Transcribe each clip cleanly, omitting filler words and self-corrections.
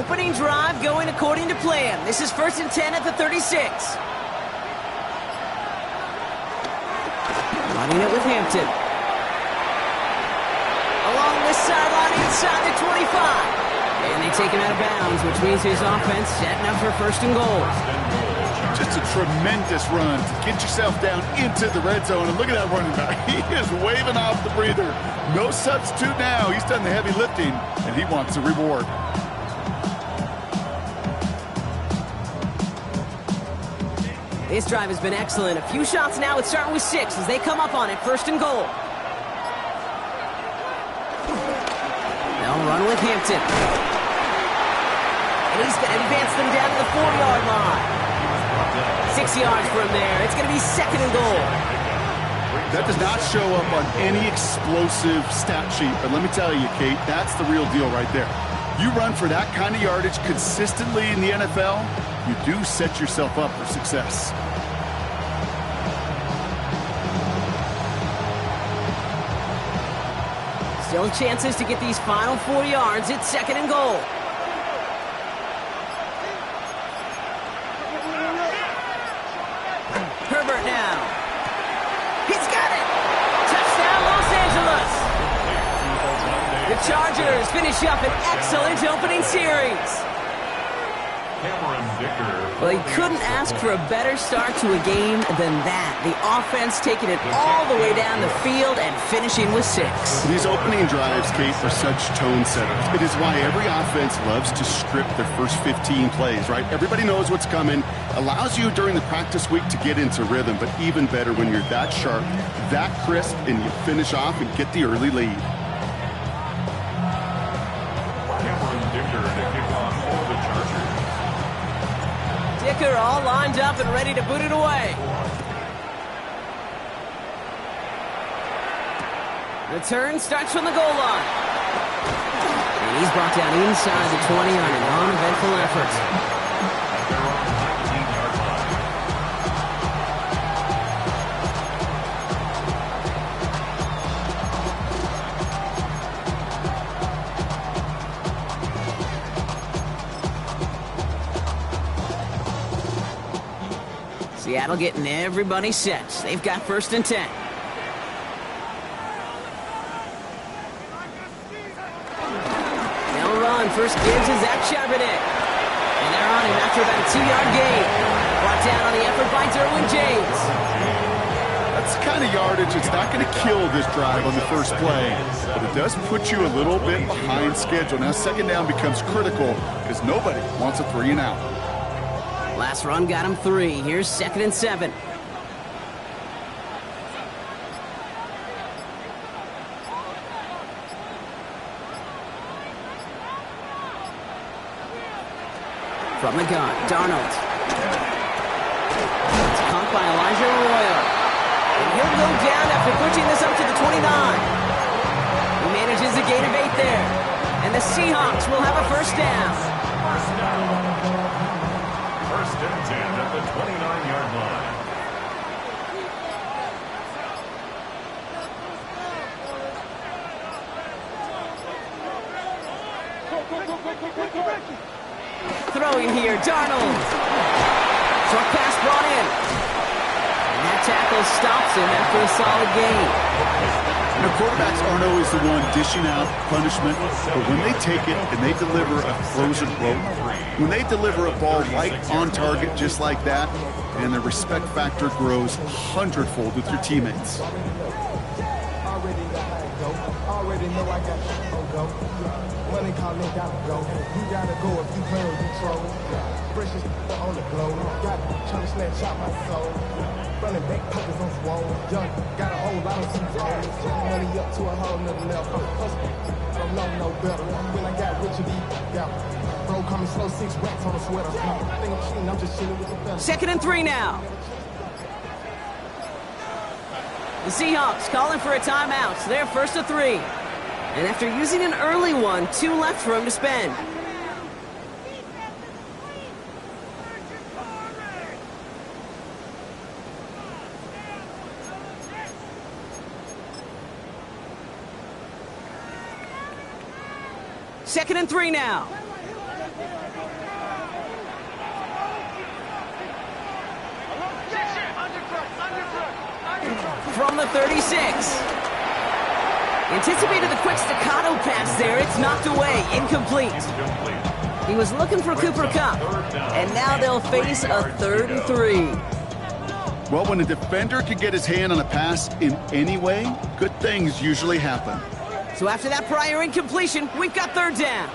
opening drive going according to plan. This is 1st and 10 at the 36. Running it with Hampton. Along this sideline inside the 25. And they take him out of bounds, which means his offense setting up for 1st and goal. Just a tremendous run to get yourself down into the red zone. And look at that running back. He is waving off the breather. No substitute now. He's done the heavy lifting, and he wants a reward. This drive has been excellent. A few shots now. It's starting with 6 as they come up on it. 1st and goal. They'll run with Hampton. And he's going to advance them down to the 4-yard line. 6 yards from there. It's going to be 2nd and goal. That does not show up on any explosive stat sheet. But let me tell you, Kate, that's the real deal right there. You run for that kind of yardage consistently in the NFL, you do set yourself up for success. Still chances to get these final 4 yards. It's 2nd and goal. Herbert now. He's got it. Touchdown, Los Angeles. The Chargers finish up an excellent opening series. Well, he couldn't ask for a better start to a game than that. The offense taking it all the way down the field and finishing with 6. These opening drives, Kate, are such tone setters. It is why every offense loves to script their first 15 plays, right? Everybody knows what's coming. Allows you during the practice week to get into rhythm, but even better when you're that sharp, that crisp, and you finish off and get the early lead. Dicker all lined up and ready to boot it away. Return starts from the goal line. And he's brought down inside the 20 on an uneventful effort. Seattle getting everybody set. They've got 1st and 10. They'll run. First gives is Zach Charbonnet. And they're on him after about a 2-yard gain. Brought down on the effort by Derwin James. That's the kind of yardage it's not going to kill this drive on the first play, but it does put you a little bit behind schedule. Now 2nd down becomes critical because nobody wants a 3 and out. Last run got him 3. Here's 2nd and 7. From the gun, Darnold. It's caught by Elijah Arroyo. And he'll go down after pushing this up to the 29. He manages a gain of 8 there. And the Seahawks will have a 1st down. 1st and 10 at the 29-yard line. Throwing here, Darnold. Short pass brought in. And that tackle stops him after a solid gain. You know, quarterbacks aren't always the one dishing out punishment, but when they take it and they deliver a frozen rope, when they deliver a ball right on target just like that, and the respect factor grows 100-fold with your teammates. Already know I got go. Money calling gotta go. You gotta go if you play on control. Precious on the glow. Got trying to snatch out my soul. Running back pockets on swole. Young, got a whole lot of C-rolls. Money up to a whole nother level. Don't know no better. When I got rich and deep, yeah. Bro, coming slow, 6 racks on a sweater. I think I'm cheating, I'm just chilling with the fellas. 2nd and 3 now. The Seahawks calling for a timeout. So they're 1st and 3. And after using an early one, 2 left for him to spend. Second and 3 now. from the 36. Anticipated the quick staccato pass there. It's knocked away. Incomplete. He was looking for Cooper Kupp. And now they'll face a 3rd and 3. Well, when a defender can get his hand on a pass in any way, good things usually happen. So after that prior incompletion, we've got 3rd down.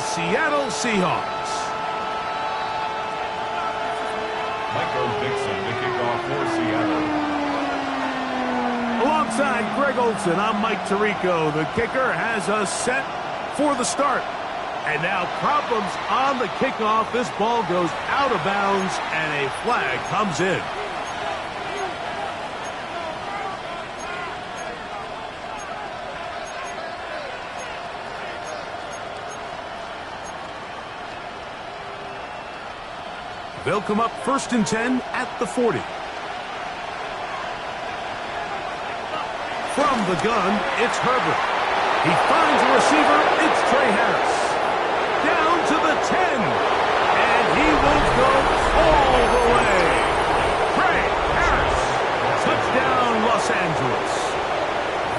the Seattle Seahawks. Michael Dixon to kick off for Seattle. Alongside Greg Olson, I'm Mike Tirico. The kicker has us set for the start. And now problems on the kickoff. This ball goes out of bounds, and a flag comes in. They'll come up 1st and 10 at the 40. From the gun, it's Herbert. He finds a receiver. It's Trey Harris. Down to the 10. And he will go all the way. Trey Harris. Touchdown, Los Angeles.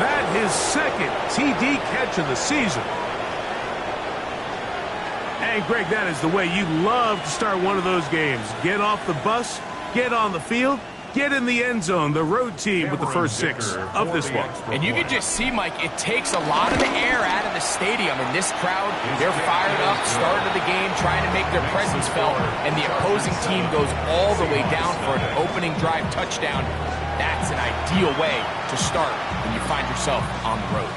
That his second TD catch of the season. And, Greg, that is the way you love to start one of those games. Get off the bus, get on the field, get in the end zone. The road team with the first 6 of this one. And you can just see, Mike, it takes a lot of the air out of the stadium. And this crowd, they're fired up, started the game, trying to make their presence felt. And the opposing team goes all the way down for an opening drive touchdown. That's an ideal way to start when you find yourself on the road.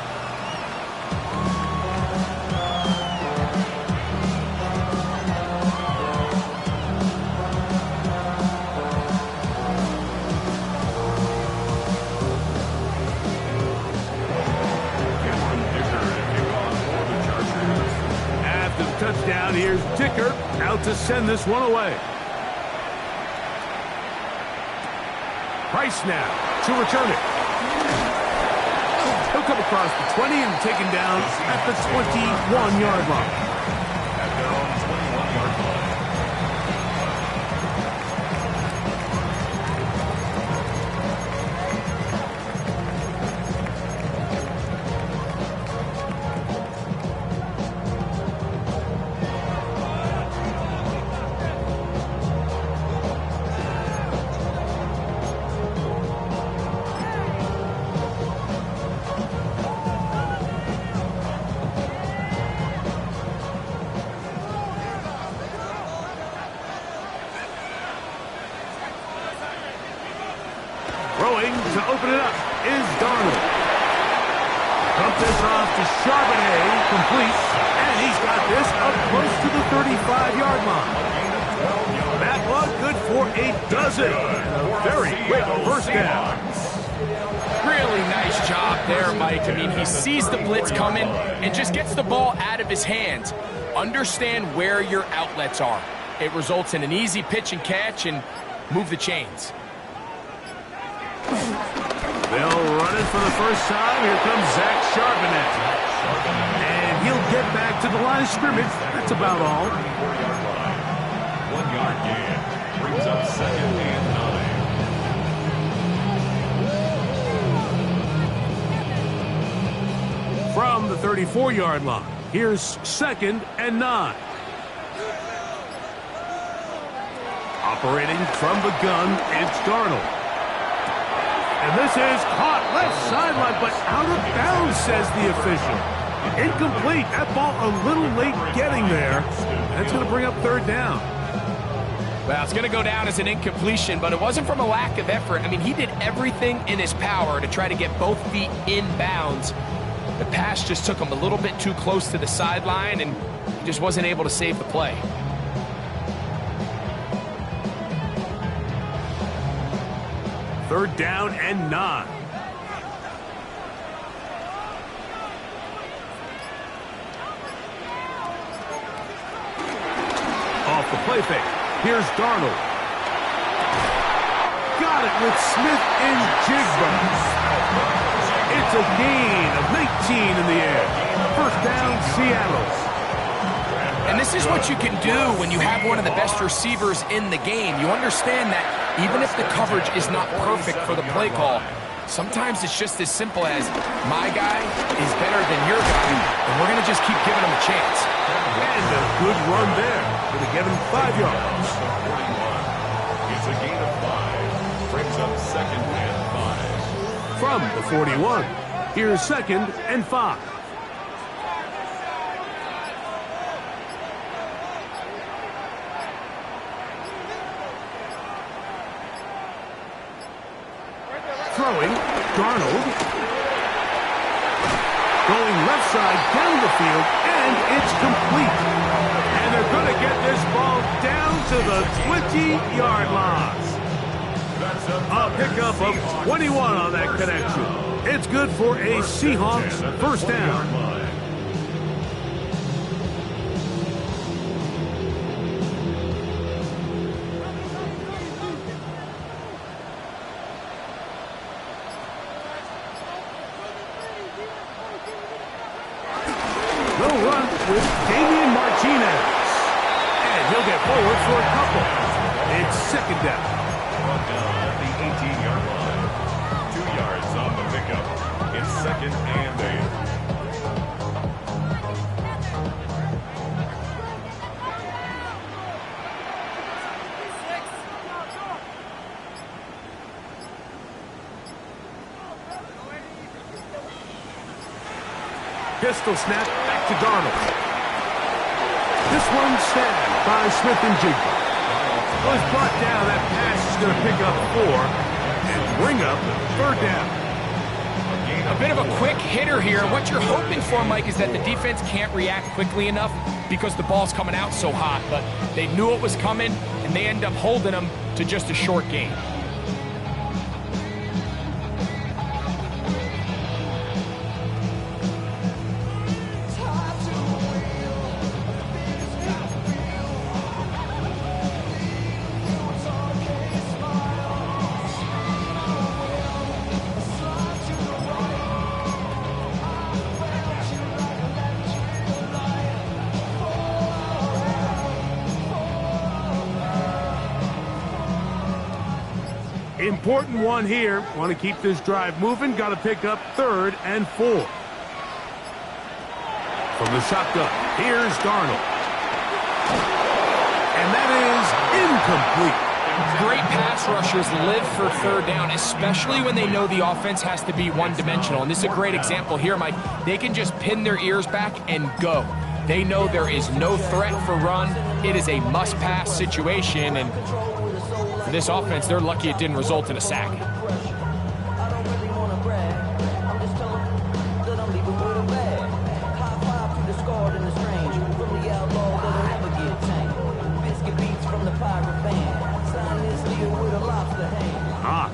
Touchdown, here's Dicker out to send this one away. Price now to return it. He'll come across the 20 and taken down at the 21-yard line. At their own 21-yard line. Throwing to open it up is Darnold. Dump this off to Charbonnet, complete, and he's got this up close to the 35-yard line. That was good for a dozen. A very quick first down. Really nice job there, Mike. I mean, he sees the blitz coming and just gets the ball out of his hands. Understand where your outlets are. It results in an easy pitch and catch and move the chains. They'll run it for the first time. Here comes Zach Charbonnet. And he'll get back to the line of scrimmage. That's about all. 1-yard gain. Brings up 2nd and 9. From the 34-yard line, here's 2nd and 9. Operating from the gun, it's Darnold. And this is caught left sideline, but out of bounds, says the official. Incomplete. That ball a little late getting there. That's going to bring up 3rd down. Well, it's going to go down as an incompletion, but it wasn't from a lack of effort. I mean, he did everything in his power to try to get both feet in bounds. The pass just took him a little bit too close to the sideline, and he just wasn't able to save the play. Third down and 9. Off the play fake. Here's Darnold. Got it with Smith and Jigba. It's a gain of 19 in the air. First down, Seattle. And this is what you can do when you have one of the best receivers in the game. You understand that even if the coverage is not perfect for the play call, sometimes it's just as simple as my guy is better than your guy, and we're going to just keep giving him a chance. And a good run there. Going to give him 5 yards. It's a gain of 5. Brings up 2nd and 5. From the 41, here's 2nd and 5. Throwing, Darnold. Going left side down the field, and it's complete. And they're going to get this ball down to the 20-yard line. A pickup of 21 on that connection. It's good for a Seahawks first down. He'll get forward for a couple. It's second down. Brought down at the 18-yard line. 2 yards on the pickup. It's second and 8. Pistol snap back to Darnold. This one snagged by Smith and Jigba. Was brought down. That pass is going to pick up 4 and bring up third down. A bit of a quick hitter here. What you're hoping for, Mike, is that the defense can't react quickly enough because the ball's coming out so hot. But they knew it was coming, and they end up holding them to just a short gain. Important one here. Want to keep this drive moving. Got to pick up 3rd and 4. From the shotgun, here's Darnold. And that is incomplete. Great pass rushers live for third down, especially when they know the offense has to be one-dimensional. And this is a great example here, Mike. They can just pin their ears back and go. They know there is no threat for run. It is a must-pass situation, and for this offense, they're lucky it didn't result in a sack.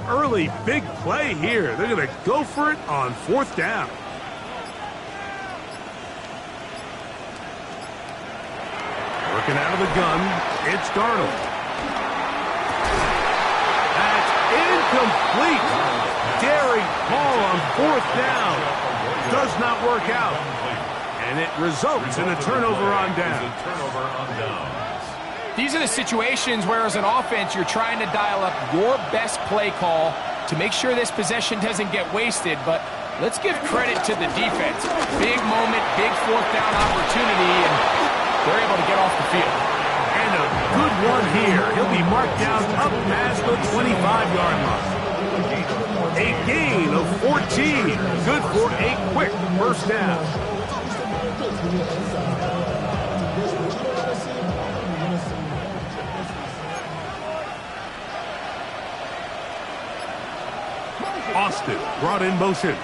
Early big play here. They're going to go for it on 4th down. Working out of the gun, it's Darnold. That's incomplete. Daring Paul on 4th down. Does not work out. And it results in a turnover on down. These are the situations where, as an offense, you're trying to dial up your best play call to make sure this possession doesn't get wasted. But let's give credit to the defense. Big moment, big 4th down opportunity, and they're able to get off the field. And a good one here. He'll be marked down up past the 25-yard line. A gain of 14. Good for a quick first down. Austin brought in motion.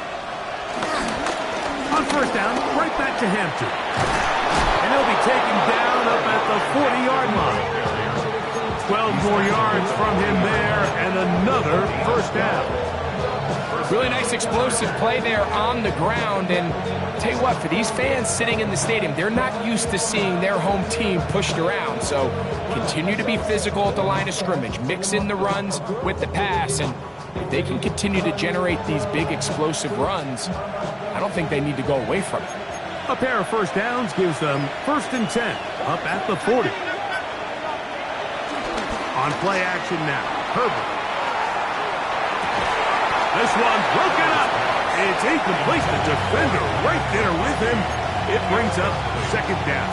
On 1st down, right back to Hampton. And he'll be taken down up at the 40-yard line. 12 more yards from him there, and another first down. Really nice explosive play there on the ground. And tell you what, for these fans sitting in the stadium, they're not used to seeing their home team pushed around. So continue to be physical at the line of scrimmage. Mix in the runs with the pass, and if they can continue to generate these big explosive runs, I don't think they need to go away from it. A pair of first downs gives them 1st and 10 up at the 40. On play action now, Herbert. This one broken up. It's incomplete. The defender right there with him. It brings up 2nd down.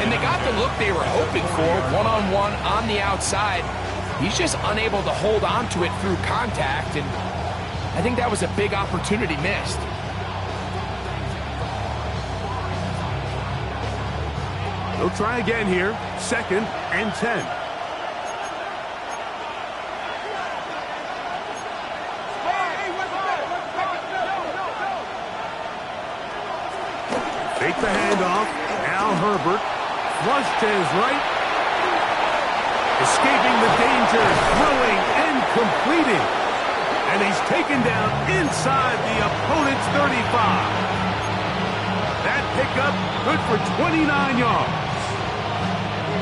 And they got the look they were hoping for, one-on-one on the outside. He's just unable to hold on to it through contact, and I think that was a big opportunity missed. They'll try again here. 2nd and 10. break the handoff. Now Herbert. Flush to his right. Escaping the danger. Throwing and completing. And he's taken down inside the opponent's 35. That pickup good for 29 yards.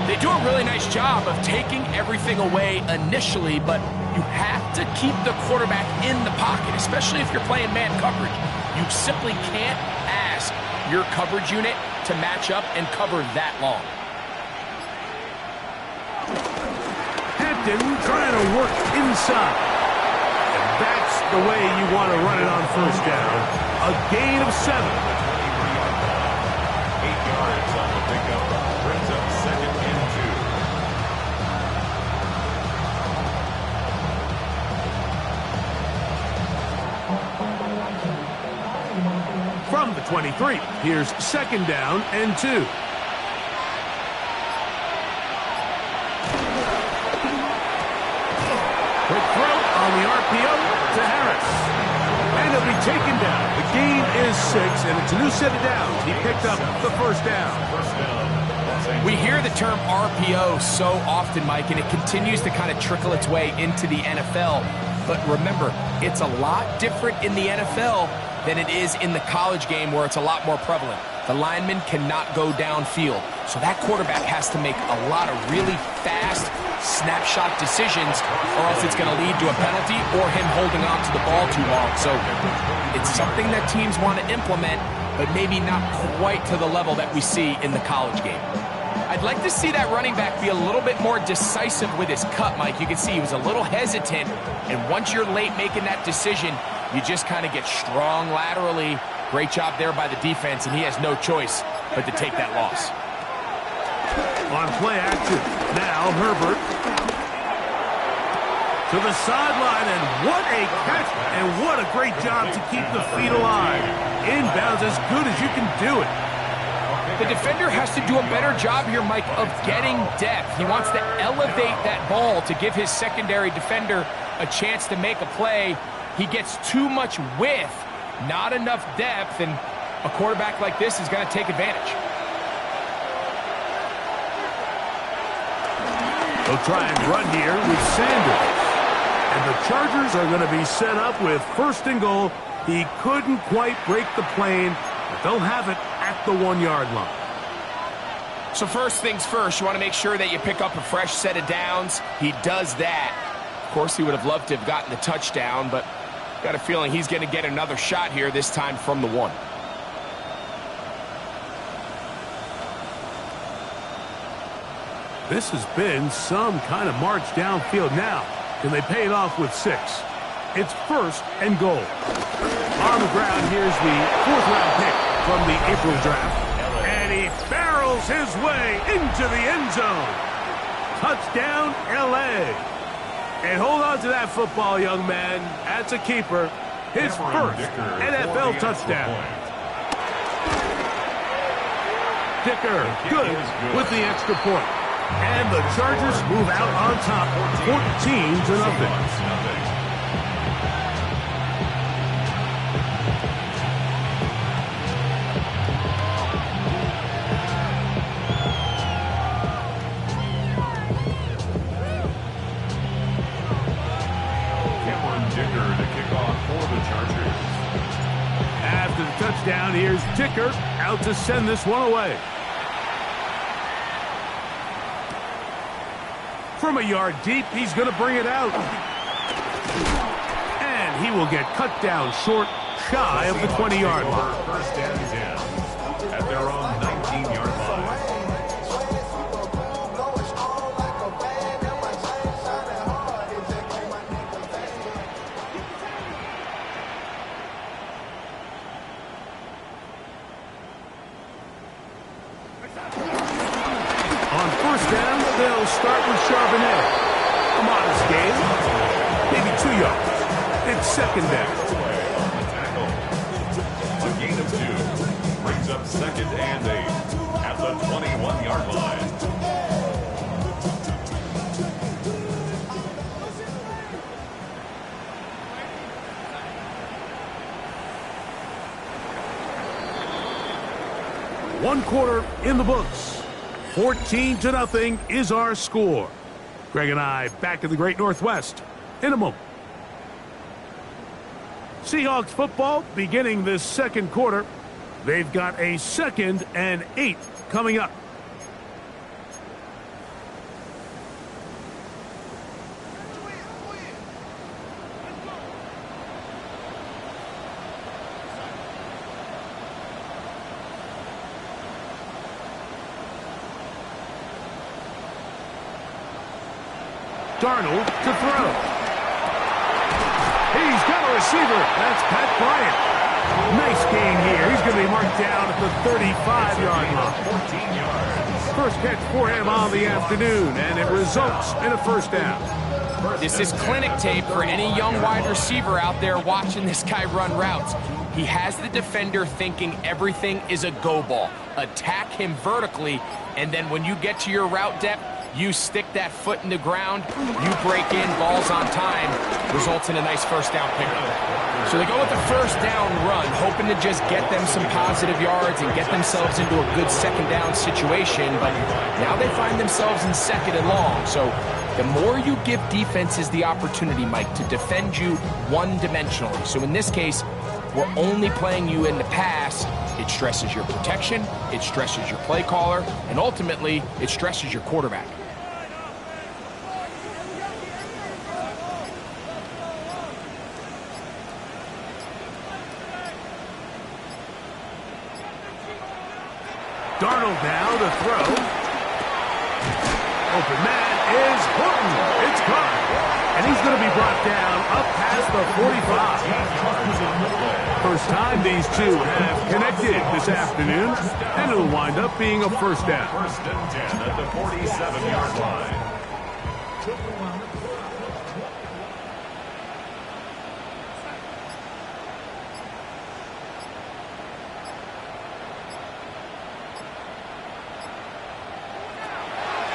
They do a really nice job of taking everything away initially, but you have to keep the quarterback in the pocket, especially if you're playing man coverage. You simply can't ask your coverage unit to match up and cover that long. Hampton trying to work inside. And that's the way you want to run it on first down. A gain of 7. 8 yards on the pickup. Brings up 2nd and 2. From the 23, here's 2nd down and 2. Quick throw on the RPO to Harris. And he'll be taken down. The gain is 6, and it's a new set of downs. He picked up the first down. We hear the term RPO so often, Mike, and it continues to kind of trickle its way into the NFL. But remember, it's a lot different in the NFL than it is in the college game where it's a lot more prevalent. The lineman cannot go downfield, so that quarterback has to make a lot of really fast snapshot decisions, or else it's going to lead to a penalty or him holding on to the ball too long. So it's something that teams want to implement, but maybe not quite to the level that we see in the college game. I'd like to see that running back be a little bit more decisive with his cut, Mike. You can see he was a little hesitant, and once you're late making that decision, you just kind of get strong laterally. Great job there by the defense, and he has no choice but to take that loss. On play action, now Herbert. To the sideline, and what a catch, and what a great job to keep the feet alive. Inbounds as good as you can do it. The defender has to do a better job here, Mike, of getting depth. He wants to elevate that ball to give his secondary defender a chance to make a play. He gets too much width, not enough depth, and a quarterback like this is going to take advantage. They'll try and run here with Sanders. And the Chargers are going to be set up with 1st and goal. He couldn't quite break the plane, but they'll have it at the 1-yard line. So first things first, you want to make sure that you pick up a fresh set of downs. He does that. Of course, he would have loved to have gotten the touchdown, but got a feeling he's going to get another shot here, this time from the 1. This has been some kind of march downfield now. Can they pay it off with 6? It's 1st and goal. On the ground, here's the 4th-round pick from the April draft. And he barrels his way into the end zone. Touchdown, L.A. And hold on to that football, young man. That's a keeper. His first NFL touchdown. Dicker, good with the extra point. And the Chargers move out on top, 14-0. After the touchdown, here's Dicker out to send this one away. From a yard deep, he's going to bring it out. And he will get cut down short, shy of the 20-yard line. 1st and 10 at their own 19-yard line. On 1st down, they'll start with Charbonnet. A modest gain, maybe 2 yards. It's 2nd down. A gain of 2 brings up 2nd and 8 at the 21-yard line. One quarter in the books. 14-0 is our score. Greg and I back in the Great Northwest in a moment. Seahawks football beginning this second quarter. They've got a 2nd and 8 coming up. Darnold to throw. He's got a receiver. That's Pat Bryant. Nice gain here. He's going to be marked down at the 35-yard line. 14 yards. First catch for him on the afternoon, and it results in a first down. This is clinic tape for any young wide receiver out there watching this guy run routes. He has the defender thinking everything is a go ball. Attack him vertically, and then when you get to your route depth, you stick that foot in the ground, you break in, balls on time, results in a nice first down pickup. So they go with the first down run, hoping to just get them some positive yards and get themselves into a good second down situation, but now they find themselves in 2nd and long. So the more you give defenses the opportunity, Mike, to defend you one-dimensionally. So in this case, we're only playing you in the pass. It stresses your protection, it stresses your play caller, and ultimately, it stresses your quarterback. Darnold now to throw. Open man is Horton. It's caught. And he's going to be brought down up past the 45. First time these two have connected this afternoon, and it'll wind up being a first down. 1st and 10 at the 47-yard line.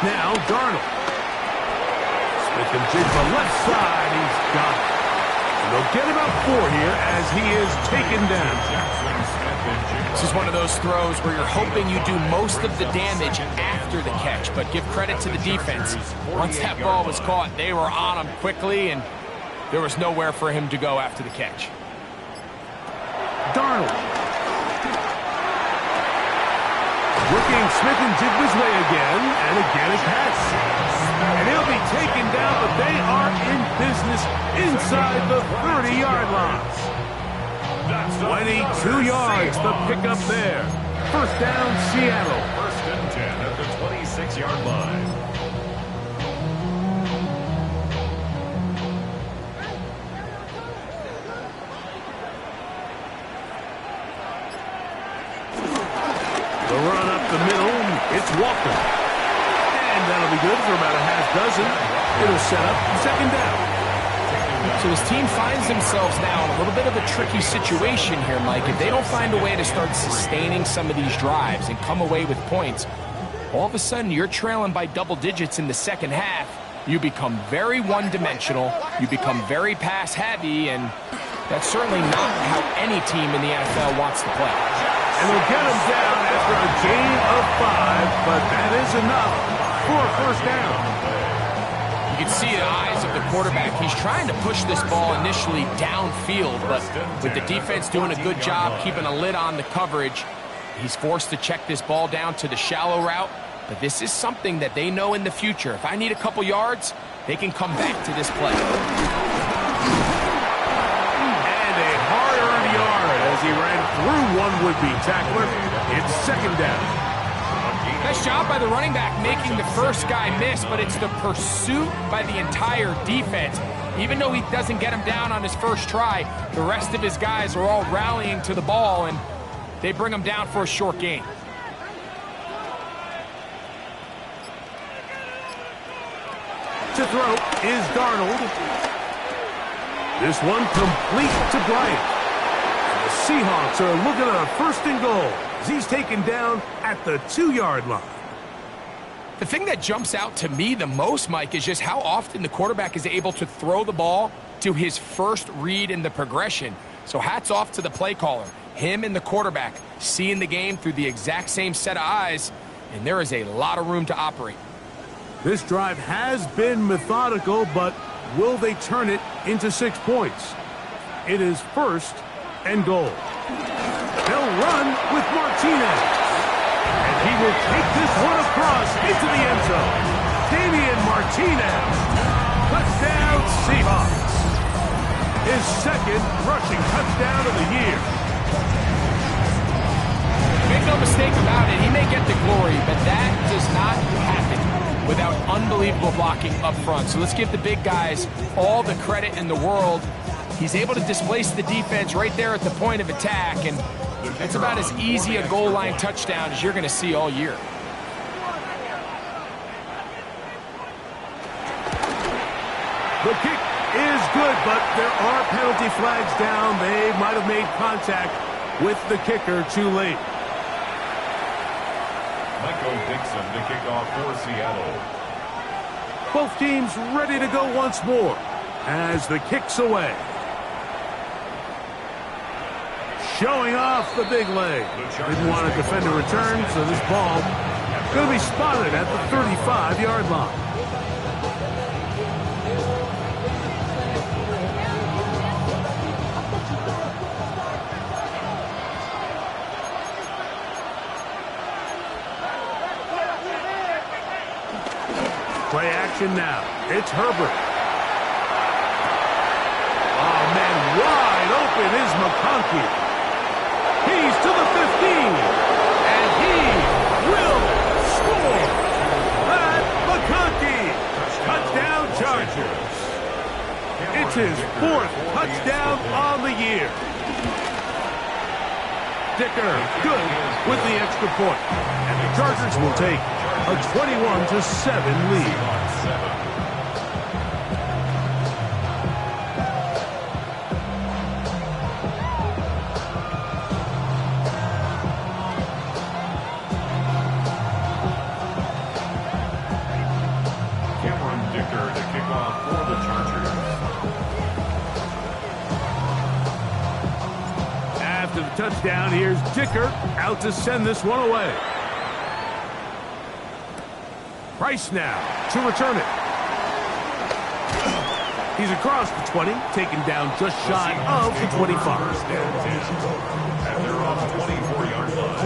Now Darnold. Smith and Jigba left side. He's got it. And they'll get about 4 here as he is taken down. This is one of those throws where you're hoping you do most of the damage after the catch, but give credit to the defense. Once that ball was caught, they were on him quickly, and there was nowhere for him to go after the catch. Darnold. Working Smith and Jigba's way again, and again a pass. And he'll be taken down, but they are in business inside the 30-yard line. 22 yards to pick up there. First down, Seattle. 1st and 10 at the 26-yard line. The run up the middle, it's Walker. And that'll be good for about a half dozen. It'll set up 2nd down. So his team finds themselves now in a little bit of a tricky situation here, Mike. If they don't find a way to start sustaining some of these drives and come away with points, all of a sudden you're trailing by double digits in the second half. You become very one-dimensional, you become very pass-heavy, and that's certainly not how any team in the NFL wants to play. And they'll get him down after a gain of 5, but that is enough for a first down. You can see the eyes of the quarterback. He's trying to push this ball initially downfield, but with the defense doing a good job keeping a lid on the coverage, he's forced to check this ball down to the shallow route. But this is something that they know in the future. If I need a couple yards, they can come back to this play. And a hard-earned yard as he ran through one would-be tackler. It's 2nd down. Nice job by the running back making the first guy miss, but it's the pursuit by the entire defense. Even though he doesn't get him down on his first try, the rest of his guys are all rallying to the ball, and they bring him down for a short gain. To throw is Darnold. This one complete to Bryant. And the Seahawks are looking at a 1st and goal as he's taken down at the 2-yard line. The thing that jumps out to me the most, Mike, is just how often the quarterback is able to throw the ball to his first read in the progression. So hats off to the play caller. Him and the quarterback seeing the game through the exact same set of eyes, and there is a lot of room to operate. This drive has been methodical, but will they turn it into 6 points? It is 1st and goal. They'll run with Martinez. And he will take this one across into the end zone. Damian Martinez. Touchdown Seahawks. His 2nd rushing touchdown of the year. Make no mistake about it, he may get the glory, but that does not happen without unbelievable blocking up front. So let's give the big guys all the credit in the world. He's able to displace the defense right there at the point of attack, and that's about as easy a goal line touchdown as you're going to see all year. The kick is good, but there are penalty flags down. They might have made contact with the kicker too late. Michael Dixon to kick off for Seattle. Both teams ready to go once more as the kick's away. Showing off the big leg. Didn't want to defend a return, so this ball going to be spotted at the 35-yard line. Play action now. It's Herbert. Oh, man, wide open is McConkey. He's to the 15, and he will score. Matt McConkey. Touchdown Chargers. It's his 4th touchdown on the year. Dicker good with the extra point, and the Chargers will take a 21-7 lead. Dicker to kick off for the Chargers. After the touchdown, here's Dicker out to send this one away. Price now to return it. He's across the 20, taken down just shy of the 25. And they're on the 24-yard line.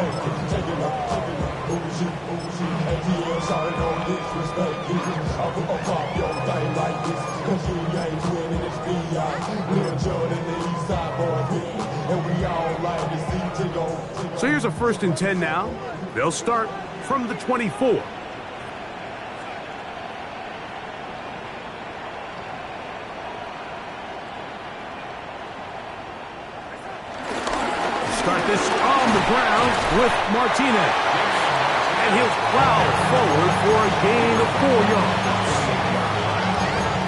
So here's a 1st and 10 now. They'll start from the 24. Start this on the ground with Martinez. And he'll plow forward for a gain of 4 yards.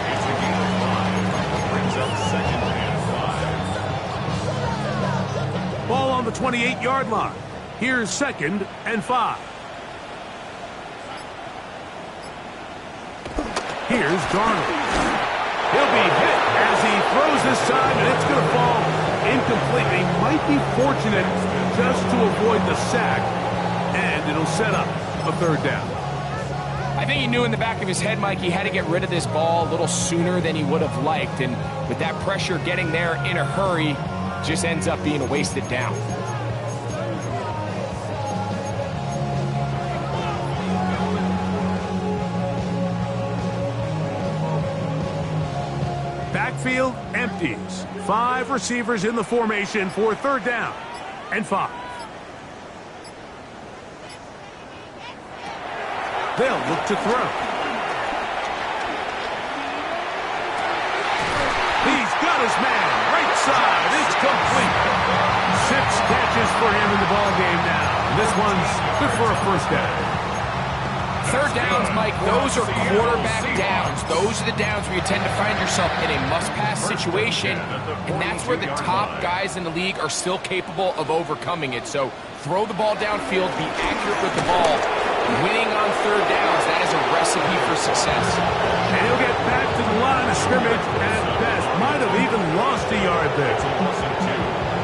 It's a gain of 5. Brings up 2nd and 5. Ball on the 28-yard line. Here's 2nd and 5. Here's Darnold. He'll be hit as he throws this time, and it's going to fall incomplete. He might be fortunate just to avoid the sack, and it'll set up a 3rd down. I think he knew in the back of his head, Mike, he had to get rid of this ball a little sooner than he would have liked, and with that pressure getting there in a hurry, just ends up being a wasted down. Backfield empties. 5 receivers in the formation for 3rd down and 5. They'll look to throw. He's got his man. Right side. It's complete. 6 catches for him in the ball game now. This one's good for a 1st down. 3rd downs, Mike, those are quarterback downs. Those are the downs where you tend to find yourself in a must-pass situation, and that's where the top guys in the league are still capable of overcoming it. So throw the ball downfield, be accurate with the ball. Winning on 3rd downs, that is a recipe for success. And he'll get back to the line of scrimmage at best. Might have even lost a yard there.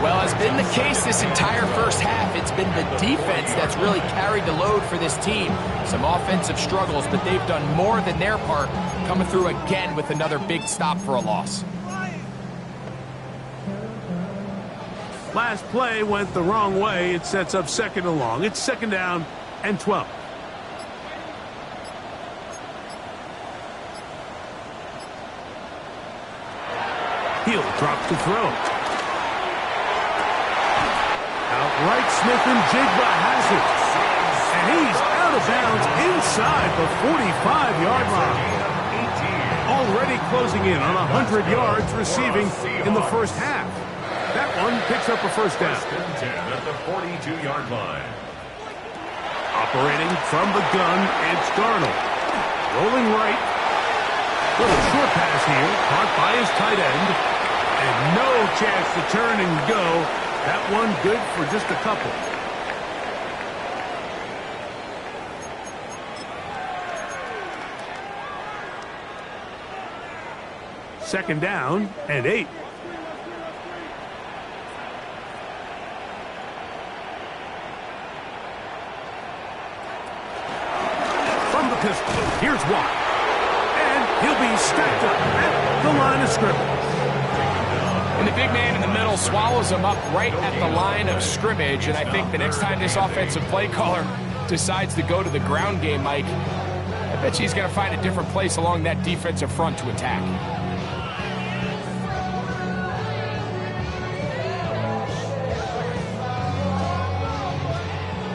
Well, as been the case this entire first half, it's been the defense that's really carried the load for this team. Some offensive struggles, but they've done more than their part, coming through again with another big stop for a loss. Last play went the wrong way. It sets up second and long. It's second down and 12. Hill drops to throw. Outright Smith and Jigba has it. And he's out of bounds inside the 45-yard line. Already closing in on 100 yards receiving in the first half. That one picks up a first down. First and 10 at the 42-yard line. Operating from the gun, it's Darnold. Rolling right. Little short pass here, caught by his tight end. And no chance to turn and go. That one good for just a couple. Second down and 8. From the pistol, here's one. And he'll be stacked up at the line of scrimmage. And the big man in the middle swallows him up right at the line of scrimmage. And I think the next time this offensive play caller decides to go to the ground game, Mike, I bet you he's going to find a different place along that defensive front to attack.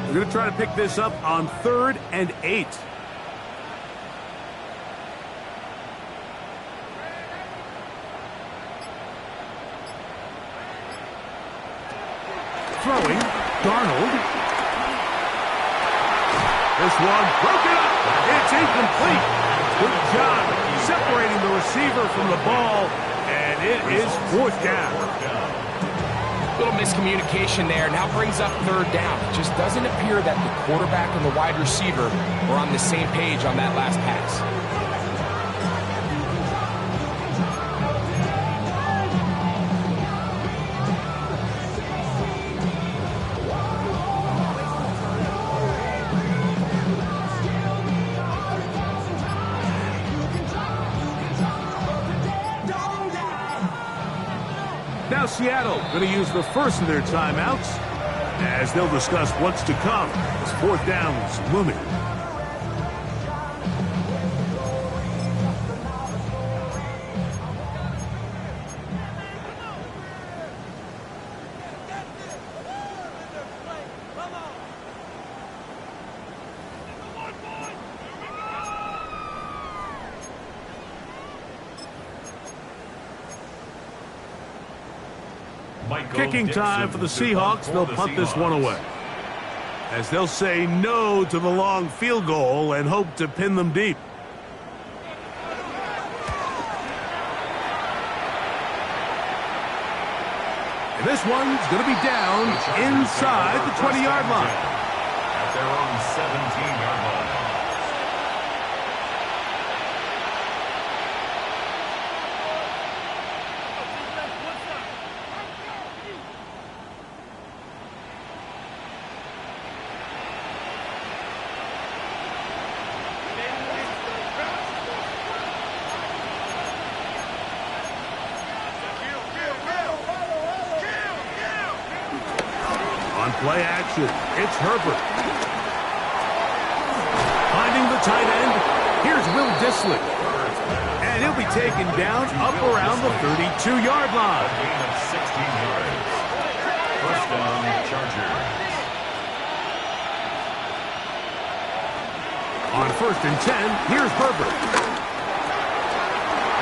We're going to try to pick this up on 3rd and 8. Throwing, Darnold. This one broken up. It's incomplete. Good job separating the receiver from the ball, and it is 4th down. Little miscommunication there. Now brings up 3rd down. It just doesn't appear that the quarterback and the wide receiver were on the same page on that last pass. Now Seattle going to use the first of their timeouts as they'll discuss what's to come as 4th down's looming. Kicking time for the Seahawks. They'll punt this one away, as they'll say no to the long field goal and hope to pin them deep. And this one's going to be down inside the 20-yard line. At their own 17-yard line. Play action. It's Herbert. Finding the tight end. Here's Will Dissly. And he'll be taken down up around the 32-yard line. A gain of 16 yards. First down, Chargers. On 1st and 10, here's Herbert.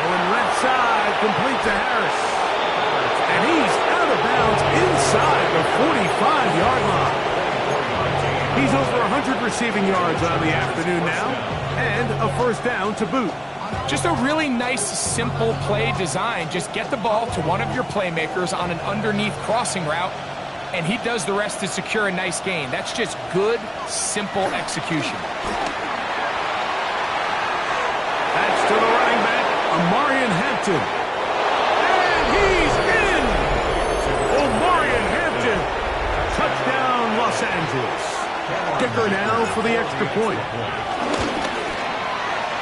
Going left side, complete to Harris. And he's out of bounds inside the 45-yard line. He's over 100 receiving yards on the afternoon now, and a first down to boot. Just a really nice, simple play design. Just get the ball to one of your playmakers on an underneath crossing route, and he does the rest to secure a nice gain. That's just good, simple execution. That's to the running back, Amarian Hampton. And he's in! Omarion Kicker now for the extra point.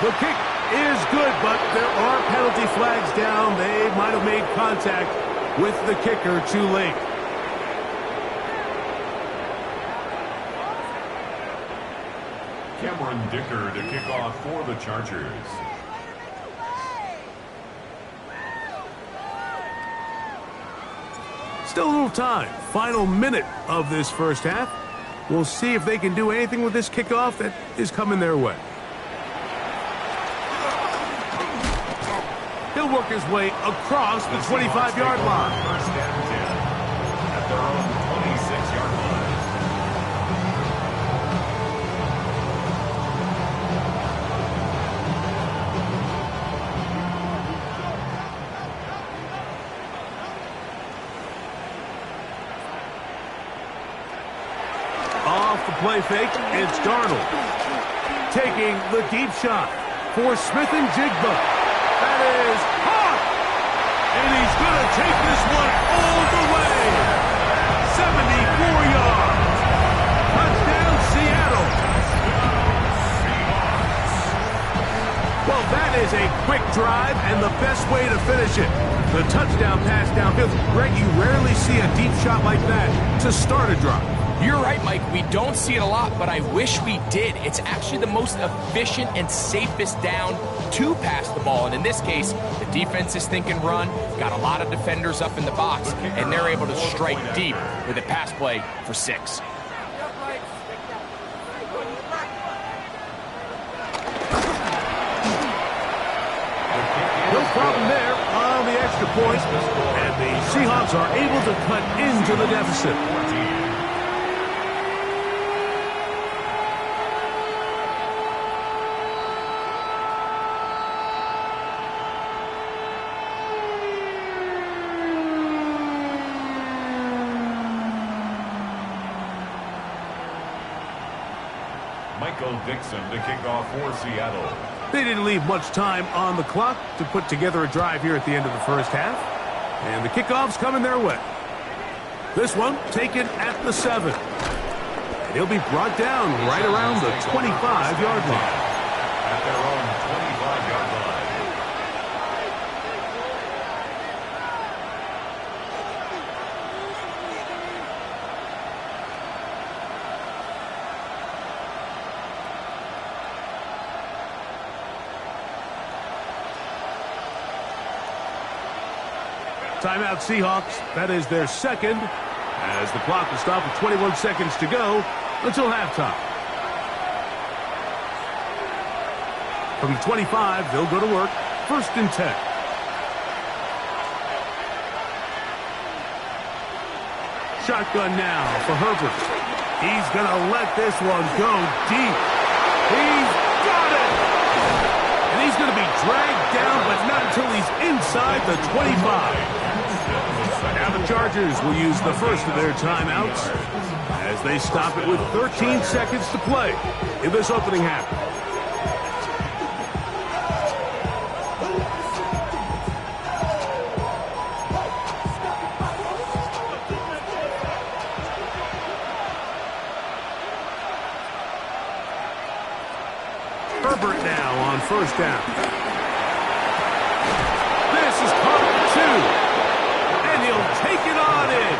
The kick is good, but there are penalty flags down. They might have made contact with the kicker too late. Cameron Dicker to kick off for the Chargers. Still a little time. Final minute of this first half. We'll see if they can do anything with this kickoff that is coming their way. He'll work his way across the 25-yard line. First and 10 at their own 26-yard line. Off the play fake, it's Darnold. Taking the deep shot for Smith and Jigba. That is hot! And he's going to take this one all the way. 74 yards. Touchdown, Seattle. Well, that is a quick drive and the best way to finish it. The touchdown pass downfield. Greg, you rarely see a deep shot like that to start a drive. You're right, Mike. We don't see it a lot, but I wish we did. It's actually the most efficient and safest down to pass the ball. And in this case, the defense is thinking run, got a lot of defenders up in the box, and they're able to strike deep with a pass play for 6. No problem there on the extra point. And the Seahawks are able to cut into the deficit. Michael Dixon to kick off for Seattle. They didn't leave much time on the clock to put together a drive here at the end of the first half. And the kickoff's coming their way. This one taken at the 7. And he'll be brought down right around the 25-yard line. At their own 25-yard line. Timeout Seahawks. That is their second, as the clock will stop with 21 seconds to go until halftime. From the 25, they'll go to work. 1st and 10. Shotgun now for Herbert. He's going to let this one go deep. He's got it! And he's going to be dragged down, but not until he's inside the 25. Now the Chargers will use the first of their timeouts as they stop it with 13 seconds to play in this opening half. Herbert now on 1st down. This is caught 2. He'll take it on in.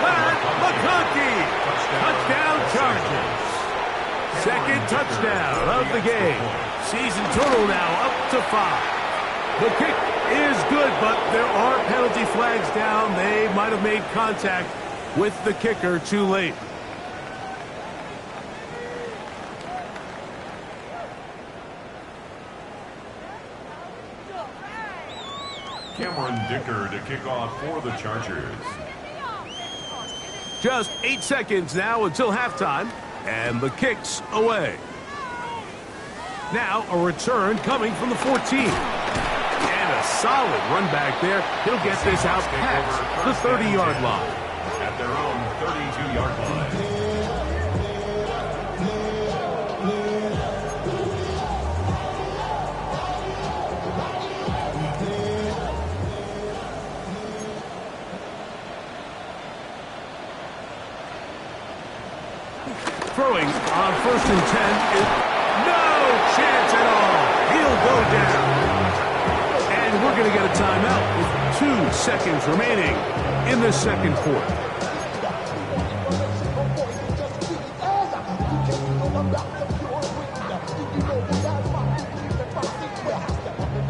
Leonard McConkey. Touchdown Chargers. Second touchdown of the game. Season total now up to 5. The kick is good, but there are penalty flags down. They might have made contact with the kicker too late. Cameron Dicker to kick off for the Chargers. Just 8 seconds now until halftime, and the kick's away. Now a return coming from the 14. And a solid run back there. He'll get this out past the 30-yard line. At their own 32-yard line. throwing on 1st and 10 is no chance at all. He'll go down. And we're going to get a timeout with 2 seconds remaining in the second quarter.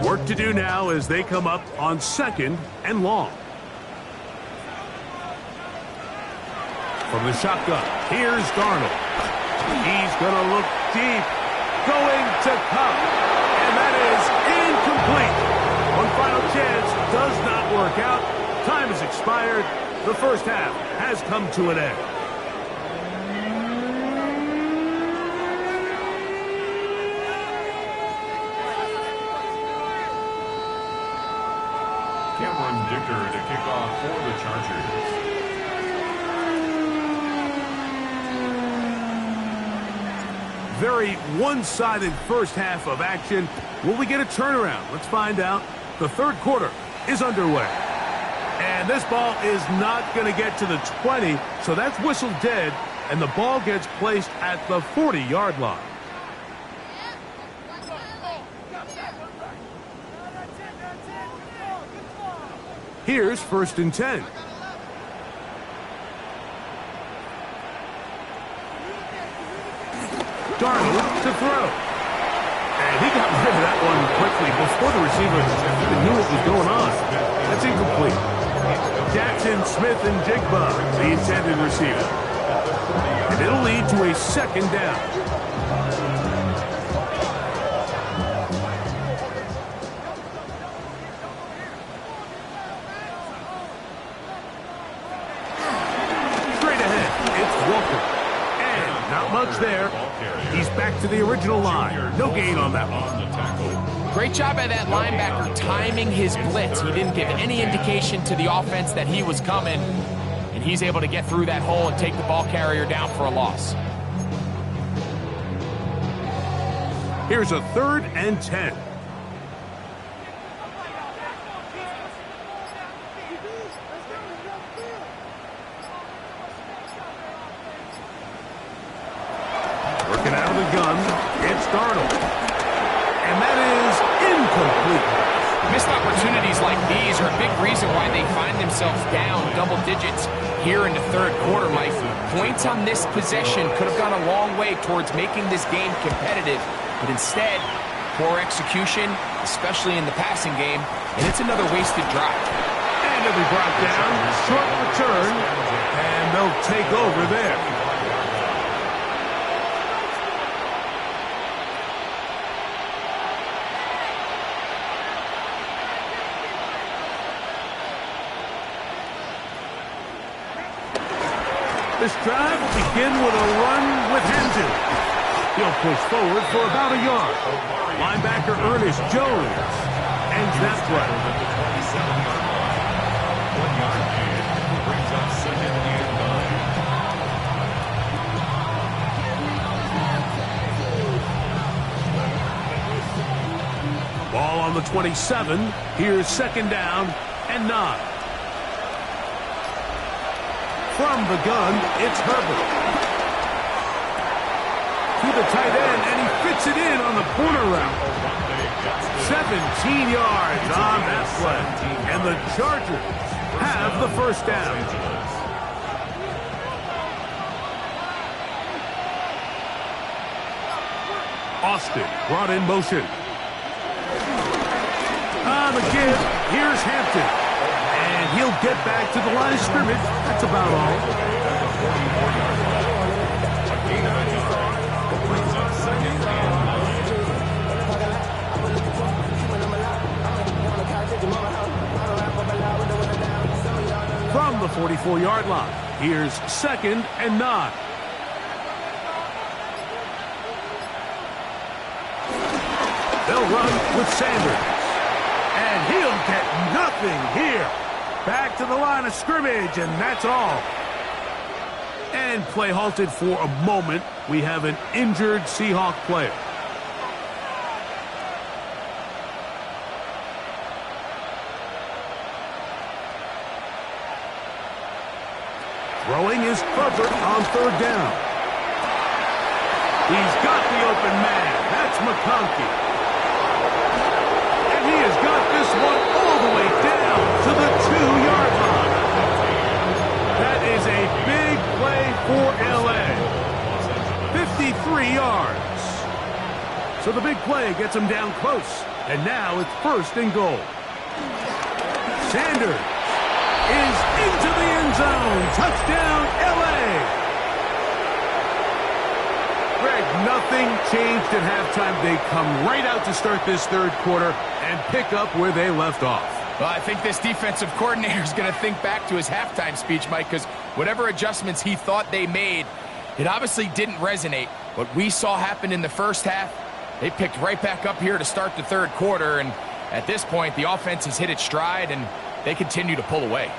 Work to do now as they come up on 2nd and long. From the shotgun, here's Darnold. He's going to look deep, going to Cup, and that is incomplete. One final chance does not work out. Time has expired. The first half has come to an end. Cameron Dicker to kick off for the Chargers. Very one-sided first half of action. Will we get a turnaround? Let's find out. The third quarter is underway. And this ball is not going to get to the 20, so that's whistled dead, and the ball gets placed at the 40-yard line. Here's 1st and 10. Darnold to throw. And he got rid of that one quickly before the receiver even knew what was going on. That's incomplete. Jackson, Smith, and Jigba, the intended receiver. And it'll lead to a 2nd down. Straight ahead, it's Walker. And not much there. He's back to the original line. No gain on that one. Great job by that linebacker timing his blitz. He didn't give any indication to the offense that he was coming, and he's able to get through that hole and take the ball carrier down for a loss. Here's a 3rd and 10. Working out of the gun, it's Darnold. And that is incomplete. Missed opportunities like these are a big reason why they find themselves down double digits here in the third quarter, Mike. Points on this possession could have gone a long way towards making this game competitive, but instead, poor execution, especially in the passing game, and it's another wasted drive. And it'll be brought down, short return, and they'll take over there. This drive will begin with a run with Hendon. He'll push forward for about a yard. Linebacker Ernest Jones ends that play. 1-yard gain brings up 2nd and 9. Ball on the 27. Here's 2nd down and 9. From the gun, it's Herbert. To the tight end, and he fits it in on the corner route. 17 yards on that play. And the Chargers have the first down. Austin brought in motion. On the give, here's Hampton. And he'll get back to the line of scrimmage. That's about all. From the 44-yard line, here's 2nd and 9. They'll run with Sanders. And he'll get nothing here. Back to the line of scrimmage, and that's all. And play halted for a moment. We have an injured Seahawk player. Throwing is Herbert on 3rd down. He's got the open man. That's McConkey. And he has got this one all the way down to the 2-yard line. That is a big play for L.A. 53 yards. So the big play gets him down close. And now it's 1st and goal. Sanders is into the end zone. Touchdown, L.A. Greg, nothing changed at halftime. They come right out to start this 3rd quarter and pick up where they left off. Well, I think this defensive coordinator is going to think back to his halftime speech, Mike, because whatever adjustments he thought they made, it obviously didn't resonate. What we saw happen in the first half, they picked right back up here to start the 3rd quarter, and at this point, the offense has hit its stride, and they continue to pull away.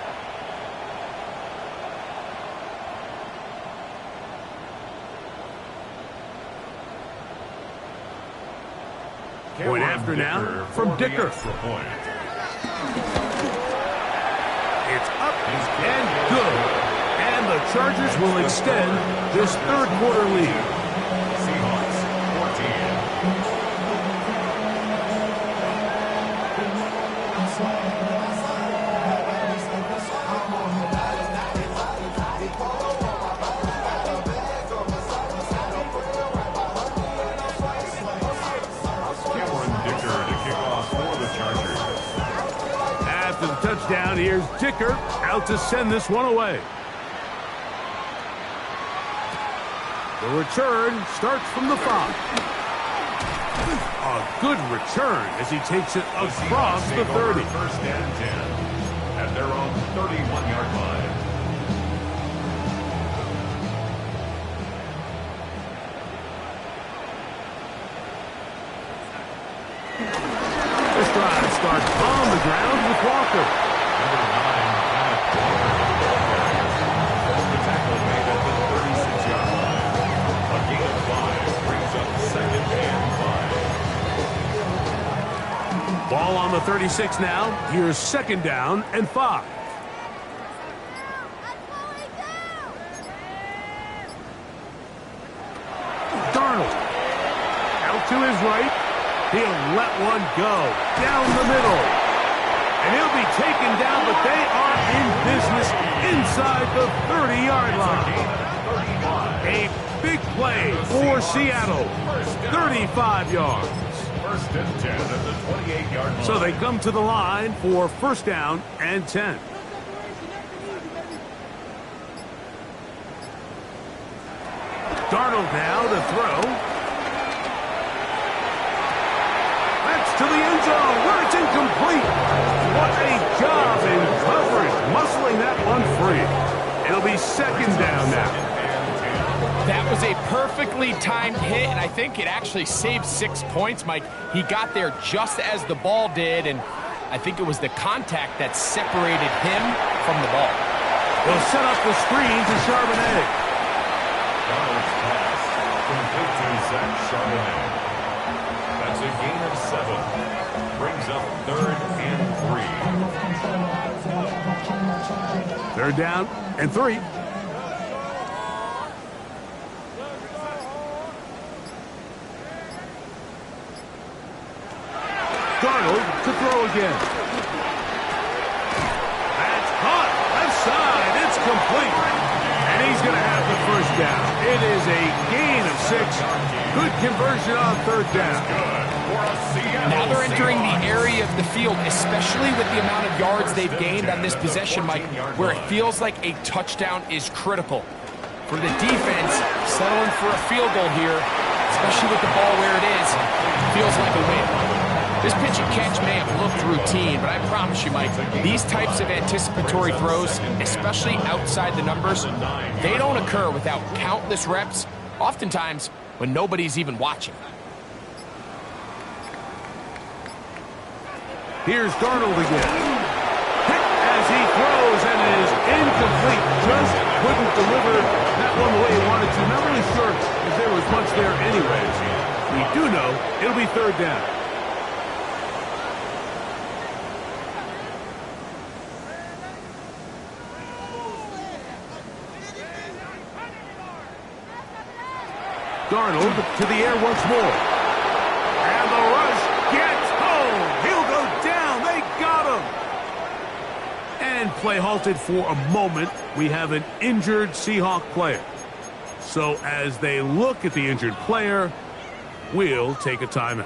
Point after now from Dicker. It's up and good. And the Chargers will extend this 3rd quarter lead. Seahawks 14. After the touchdown, here's Dicker out to send this one away. The return starts from the 5. A good return as he takes it across the 30. 1st and 10 at their own 31-yard line. This drive starts on the ground with Walker. Number 9, the tackle made at the 36-yard line. A gain of 5 brings up 2nd and 5. Ball on the 36 now. Here's 2nd down and 5. Darnold out to his right. He'll let one go down the middle. And he'll be taken down, but they are in business inside the 30-yard line. A big play for Seattle. 35 yards. 1st and 10 at the 28-yard line. So they come to the line for 1st down and 10. Darnold now to throw. To the end zone, where it's incomplete. What a job in coverage, muscling that one free. It'll be 2nd down now. That was a perfectly timed hit, and I think it actually saved 6 points, Mike. He got there just as the ball did, and I think it was the contact that separated him from the ball. They'll set up the screen to Charbonnet. Donald's pass complete to Zach Charbonnet. That's a gain of 7. Brings up 3rd and 3. 3rd down and 3. Darnold to throw again. That's caught. Left side. It's complete. And he's going to have the 1st down. It is a gain of 6. Good conversion on 3rd down. Now they're entering the area of the field, especially with the amount of yards they've gained on this possession, Mike, where it feels like a touchdown is critical. For the defense, settling for a field goal here, especially with the ball where it is, feels like a win. This pitch and catch may have looked routine, but I promise you, Mike, these types of anticipatory throws, especially outside the numbers, they don't occur without countless reps, oftentimes when nobody's even watching. Here's Darnold again. Hit as he throws, and it is incomplete. Just couldn't deliver that one the way he wanted to. Not really sure if there was much there anyways. We do know it'll be 3rd down. Darnold to the air once more. And the rush gets home. He'll go down. They got him. And play halted for a moment. We have an injured Seahawk player. So as they look at the injured player, we'll take a timeout.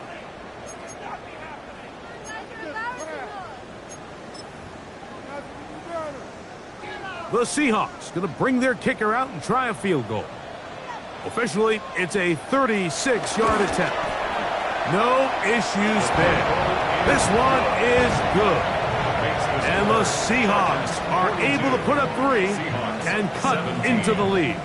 The Seahawks going to bring their kicker out and try a field goal. Officially, it's a 36-yard attempt. No issues there. This one is good. And the Seahawks are able to put up 3 and cut into the lead.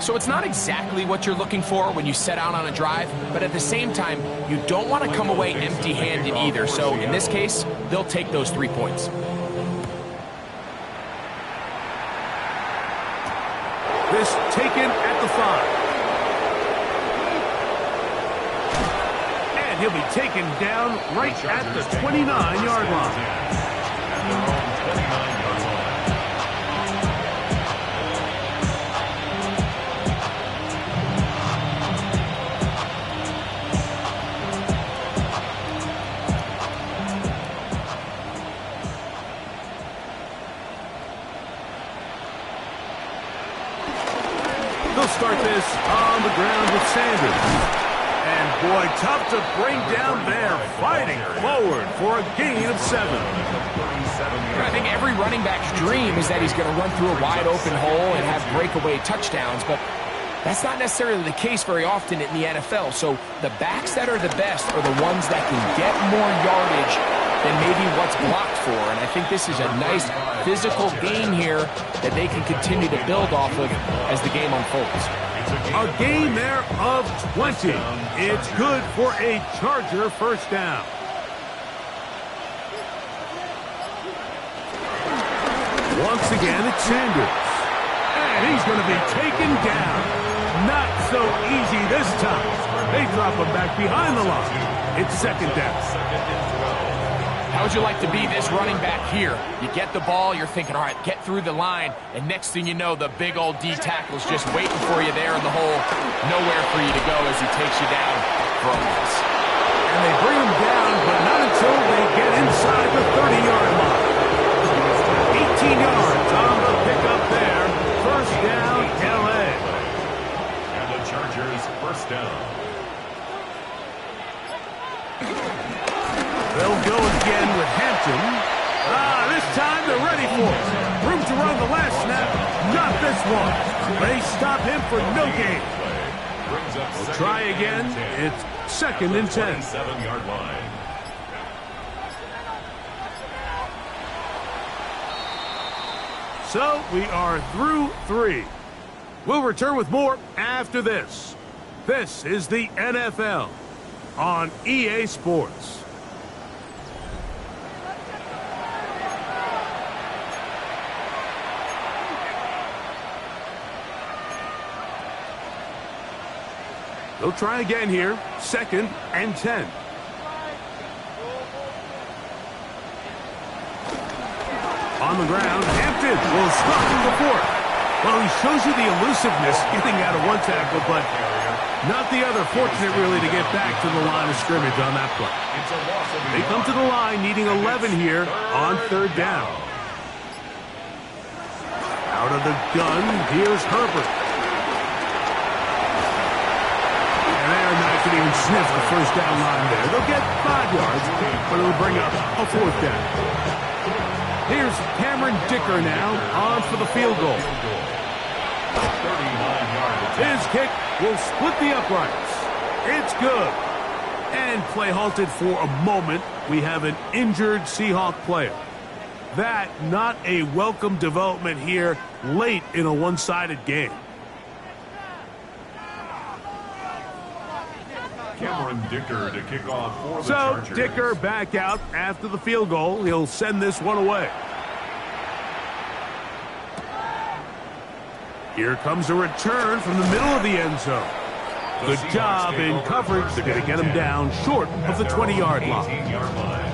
So it's not exactly what you're looking for when you set out on a drive, but at the same time, you don't want to come away empty-handed either. So in this case, they'll take those 3 points. This taken at the 5. And he'll be taken down right at the 29-yard line. They'll start this on the ground with Sanders. And boy, tough to bring down there, fighting forward for a gain of 7. I think every running back's dream is that he's going to run through a wide open hole and have breakaway touchdowns, but that's not necessarily the case very often in the NFL. So the backs that are the best are the ones that can get more yardage than maybe what's blocked for. And I think this is a nice physical gain here that they can continue to build off of as the game unfolds. A gain there of 20. It's good for a Charger first down. Once again, it's Sanders. And he's going to be taken down. Not so easy this time. They drop him back behind the line. It's second down. How would you like to be this running back here? You get the ball, you're thinking, all right, get through the line, and next thing you know, the big old D tackle's just waiting for you there in the hole. Nowhere for you to go as he takes you down for a loss. And they bring him down, but not until they get inside the 30-yard line. 18 yards on the pickup there. First down, L.A. And the Chargers first down. They'll go again with Hampton. This time they're ready for it. Room to run the last snap. Not this one. They stop him for no gain. We'll try again. It's second and 10. 7-yard line. So we are through 3. We'll return with more after this. This is the NFL on EA Sports. They'll try again here. Second and 10. On the ground, Hampton will stop at the 4th. Well, he shows you the elusiveness getting out of one tackle, but not the other. Fortunate, really, to get back to the line of scrimmage on that play. They come to the line needing 11 here on third down. Out of the gun, here's Herbert. And they're not going to even sniff the first down line there. They'll get 5 yards, but it'll bring up a 4th down. Here's Cameron Dicker now on for the field goal. His kick will split the uprights. It's good. And play halted for a moment. We have an injured Seahawk player. That not a welcome development here late in a one-sided game. Cameron Dicker to kick off for the Chargers. So Dicker back out after the field goal. He'll send this one away. Here comes a return from the middle of the end zone. Good job in coverage. They're going to get him down short of the 20-yard line. 18-yard line.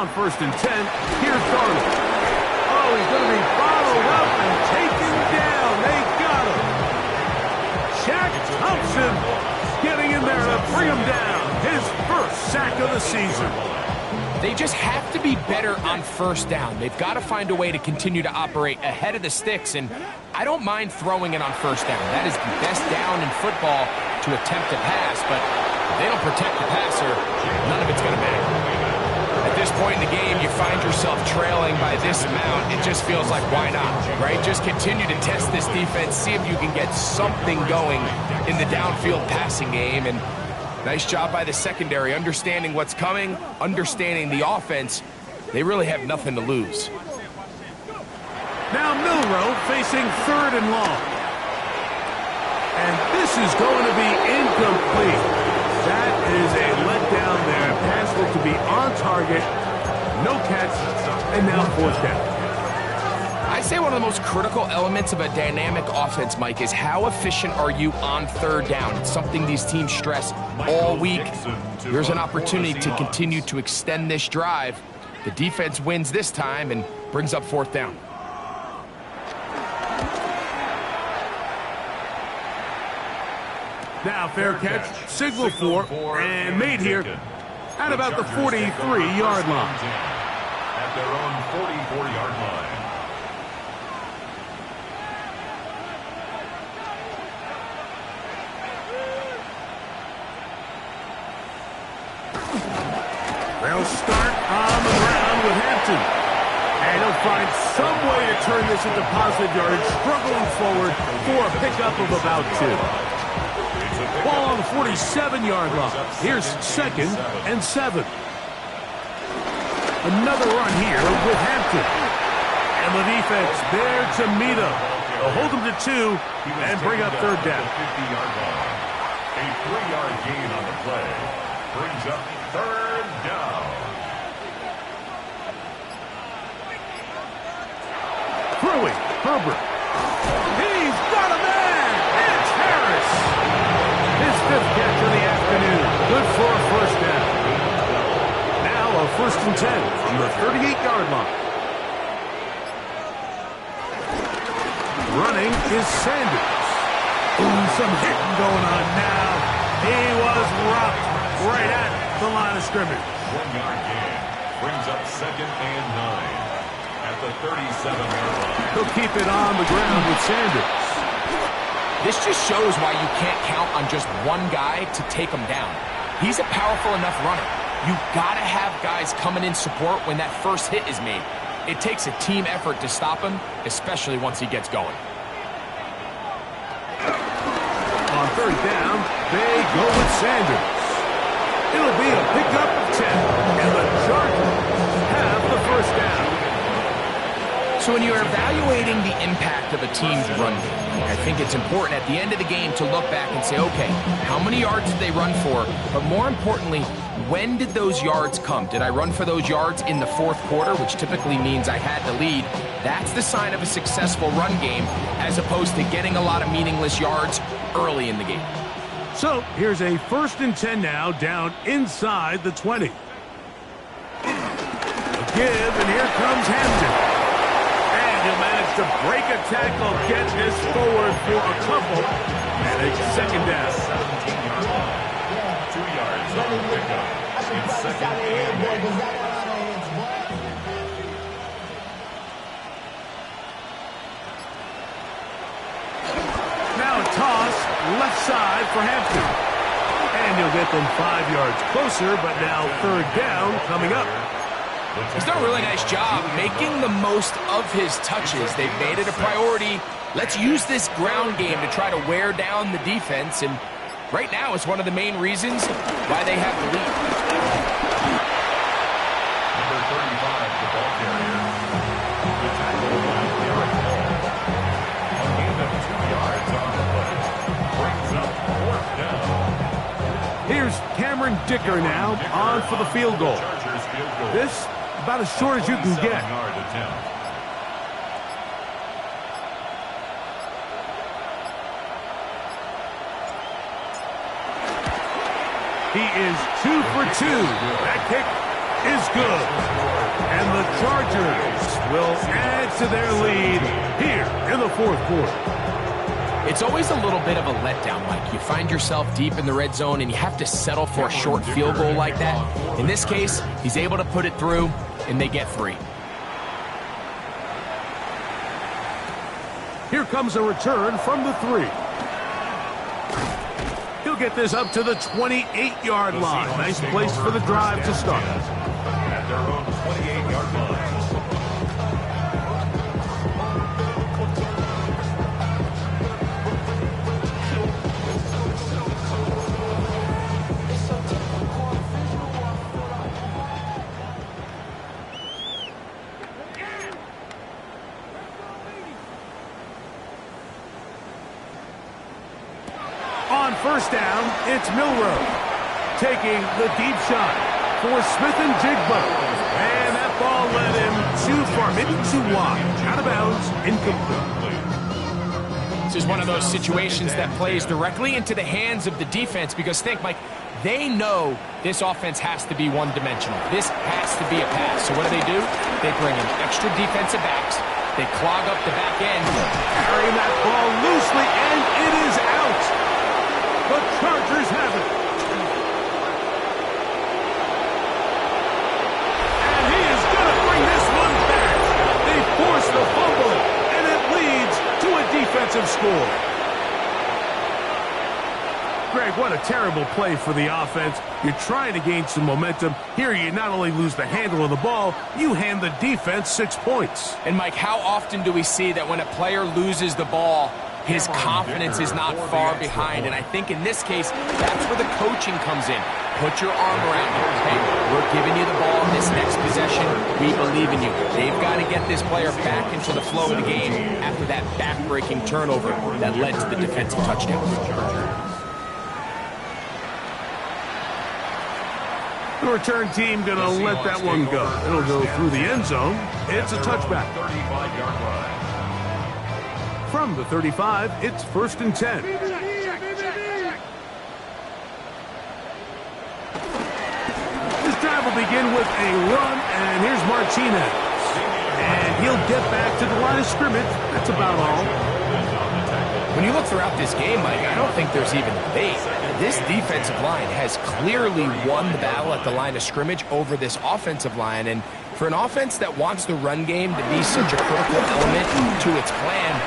on 1st and 10. Here's Darnold. Oh, he's going to be followed up and taken down. They got him. Shaq Thompson getting in there to bring him down. His first sack of the season. They just have to be better on 1st down. They've got to find a way to continue to operate ahead of the sticks, and I don't mind throwing it on 1st down. That is the best down in football to attempt to pass, but if they don't protect the passer, none of it's going to matter. At this point in the game, you find yourself trailing by this amount. It just feels like, why not, right? Just continue to test this defense, see if you can get something going in the downfield passing game, and nice job by the secondary, understanding what's coming, understanding the offense. They really have nothing to lose. Now Milrow facing 3rd and long. And this is going to be incomplete. That is a letdown there. Pass looked to be on target. No catch. And now 4th down. I say one of the most critical elements of a dynamic offense, Mike, is how efficient are you on 3rd down? It's something these teams stress all week. Here's an opportunity to continue to extend this drive. The defense wins this time and brings up 4th down. Now fair catch, signal for, and made here at about the 43-yard line. At their own 44-yard line. They'll start on the ground with Hampton. And he'll find some way to turn this into positive yardage, struggling forward for a pickup of about 2. Ball on the 47-yard line. Here's 2nd and 7. Another run here with Hampton. And the defense there to meet him. They'll hold him to 2 and bring up 3rd down. 50-yard line. A 3-yard gain on the play brings up 3rd down. Throwing, Herbert. He's got a man! It's Harris! His 5th catch of the afternoon. Good for a 1st down. Now a 1st and 10 from the 38-yard line. Running is Sanders. Ooh, some hitting going on now. He was rocked right at the line of scrimmage. 1-yard gain brings up 2nd and 9 at the 37-yard line. He'll keep it on the ground with Sanders. This just shows why you can't count on just one guy to take him down. He's a powerful enough runner. You've got to have guys coming in support when that first hit is made. It takes a team effort to stop him, especially once he gets going. On 3rd down, they go with Sanders. It'll be a pickup of 10, and the Chargers have the 1st down. So when you're evaluating the impact of a team's run game, I think it's important at the end of the game to look back and say, okay, how many yards did they run for? But more importantly, when did those yards come? Did I run for those yards in the 4th quarter, which typically means I had the lead? That's the sign of a successful run game, as opposed to getting a lot of meaningless yards early in the game. So here's a 1st and 10 now, down inside the 20. A give, and here comes Hampton. He'll manage to break a tackle, get this forward for a couple, and a 2nd down. 17-yard line. 2 yards on the pickup. It's 2nd and 8. Now a toss, left side for Hampton. And he'll get them 5 yards closer, but now 3rd down coming up. He's done a really nice job making the most of his touches. They've made it a priority. Let's use this ground game to try to wear down the defense, and right now it's one of the main reasons why they have the lead. Number 35, the ball carrier. The tackle by Derek Hall. A gain of 2 yards on the play. Brings up 4th down. Here's Cameron Dicker now on for the field goal. Chargers field goal. This about as short as you can get. 7-yard attempt. He is 2 for 2. That kick is good. And the Chargers will add to their lead here in the fourth quarter. It's always a little bit of a letdown, Mike. You find yourself deep in the red zone and you have to settle for a short field goal like that. In this case, he's able to put it through and they get 3. Here comes a return from the 3. He'll get this up to the 28-yard line. Nice place for the drive to start. At their own 28-yard line. On first down, it's Milroe taking the deep shot for Smith and Jigba. And that ball led him too far, maybe too wide. Out of bounds, incomplete. This is one of those situations that plays directly into the hands of the defense because think, Mike, they know this offense has to be one-dimensional. This has to be a pass. So what do? They bring in extra defensive backs. They clog up the back end. Carrying that ball loosely, and it is out. The Chargers have it. And he is going to bring this one back. They force the fumble, and it leads to a defensive score. Greg, what a terrible play for the offense. You're trying to gain some momentum. Here you not only lose the handle of the ball, you hand the defense 6 points. And Mike, how often do we see that when a player loses the ball, his confidence is not far behind? And I think in this case, that's where the coaching comes in. Put your arm around him. Hey, we're giving you the ball in this next possession. We believe in you. They've got to get this player back into the flow of the game after that back-breaking turnover that led to the defensive touchdown. The return team going to let that one go. It'll go through the end zone. It's a touchback. 35-yard line. From the 35, it's 1st and 10. This drive will begin with a run, and here's Martinez. And he'll get back to the line of scrimmage. That's about all. When you look throughout this game, Mike, I don't think there's even a debate. This defensive line has clearly won the battle at the line of scrimmage over this offensive line. And for an offense that wants the run game to be such a critical element to its plan,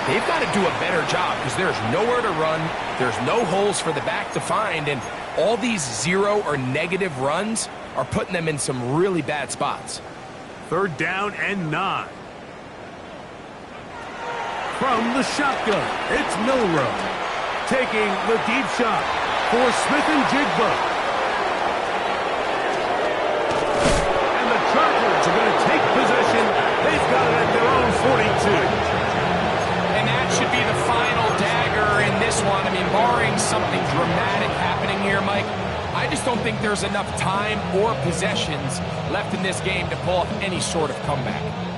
they've got to do a better job because there's nowhere to run. There's no holes for the back to find. And all these 0 or negative runs are putting them in some really bad spots. 3rd down and 9. From the shotgun, it's Milroe taking the deep shot for Smith and Jigba. And the Chargers are going to take possession. They've got it at their own 42. And that should be the final dagger in this one. I mean, barring something dramatic happening here, Mike, I just don't think there's enough time or possessions left in this game to pull off any sort of comeback.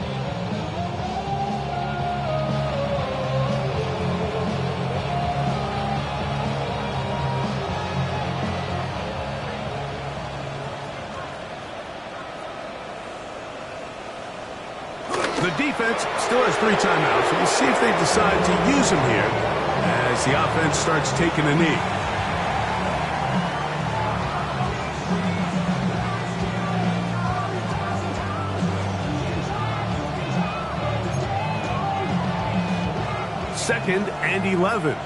The defense still has 3 timeouts, so we'll see if they decide to use them here as the offense starts taking a knee. Second and 11.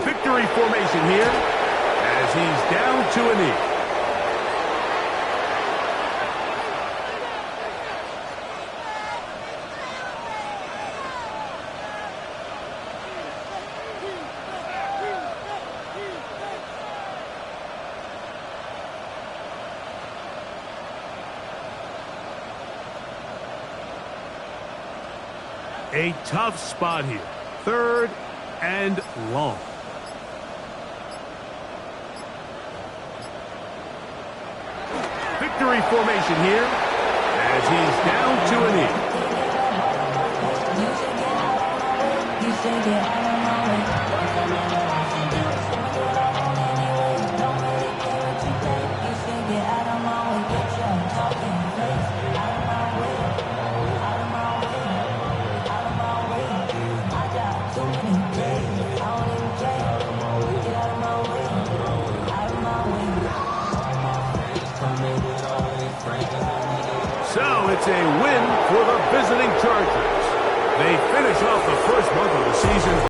Victory formation here as he's down to a knee. A tough spot here. 3rd and long. Victory formation here as he's down to a knee. So it's a win for the visiting Chargers. They finish off the